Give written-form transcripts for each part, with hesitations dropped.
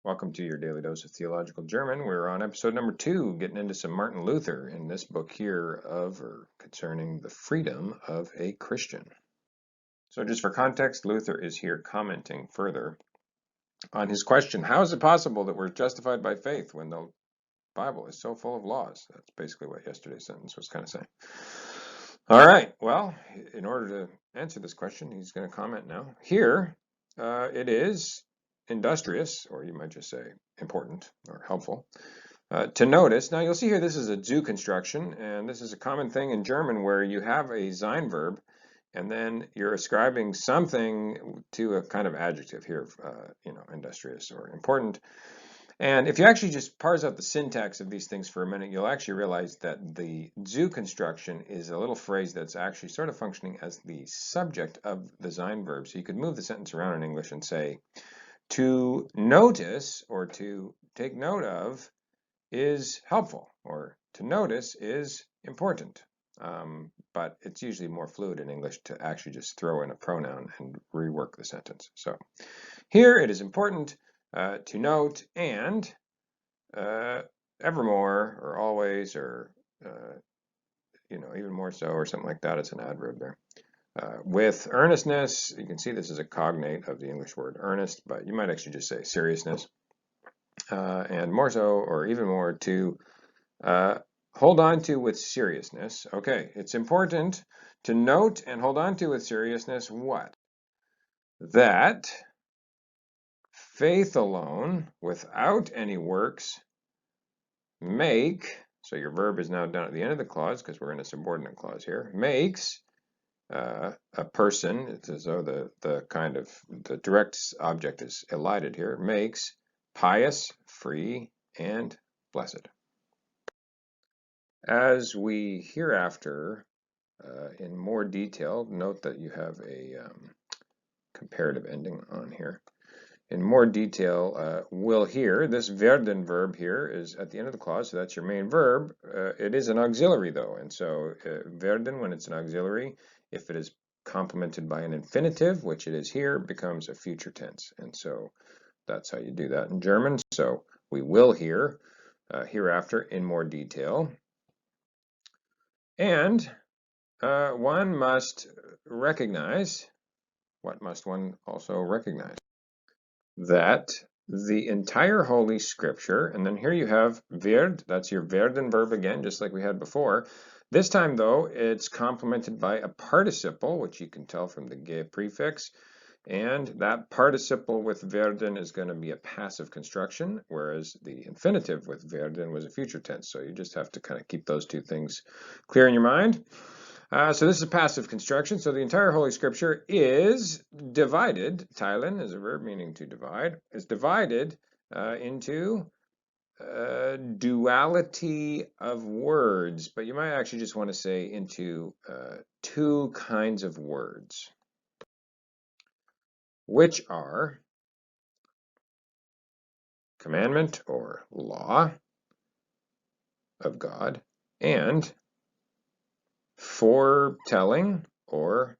Welcome to your daily dose of theological German. We're on episode number 2, getting into some Martin Luther in this book here concerning the freedom of a Christian. So just for context, Luther is here commenting further on his question, how is it possible that we're justified by faith when the Bible is so full of laws? That's basically what yesterday's sentence was kind of saying. All right, well, in order to answer this question, he's going to comment now. Here, it is industrious, or you might just say important or helpful, to notice. Now you'll see here this is a zu construction, and this is a common thing in German where you have a sein verb, and then you're ascribing something to a kind of adjective here, industrious or important. And if you actually just parse out the syntax of these things for a minute, you'll actually realize that the zu construction is a little phrase that's actually sort of functioning as the subject of the sein verb. So you could move the sentence around in English and say, to notice or to take note of is helpful, or to notice is important. But it's usually more fluid in English to actually just throw in a pronoun and rework the sentence. So here it is important to note, and evermore or always or even more so or something like that. It's an adverb there. With earnestness, you can see this is a cognate of the English word earnest, but you might actually just say seriousness. And more so or even more to hold on to with seriousness. Okay, it's important to note and hold on to with seriousness what? That faith alone, without any works, so your verb is now done at the end of the clause because we're in a subordinate clause here, makes a person, it's as though the direct object is elided here, makes pious, free, and blessed. As we hereafter, in more detail, note that you have a comparative ending on here. In more detail, we'll hear this werden verb here is at the end of the clause, so that's your main verb. It is an auxiliary though, and so werden, when it's an auxiliary, if it is complemented by an infinitive, which it is here, becomes a future tense. And so that's how you do that in German. So we will hear hereafter in more detail. And one must recognize, what must one also recognize? That the entire Holy Scripture, and then here you have werd, that's your werden verb again, just like we had before. This time, though, it's complemented by a participle, which you can tell from the ge prefix, and that participle with werden is going to be a passive construction, whereas the infinitive with werden was a future tense. So you just have to kind of keep those two things clear in your mind. So this is a passive construction. So the entire Holy Scripture is divided. Teilen is a verb meaning to divide. Is divided into duality of words, but you might actually just want to say into two kinds of words, which are commandment or law of God and foretelling or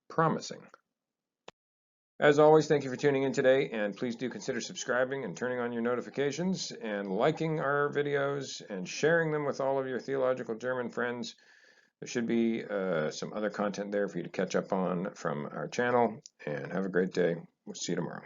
promising. As always, thank you for tuning in today, and please do consider subscribing and turning on your notifications and liking our videos and sharing them with all of your theological German friends. There should be some other content there for you to catch up on from our channel, and have a great day. We'll see you tomorrow.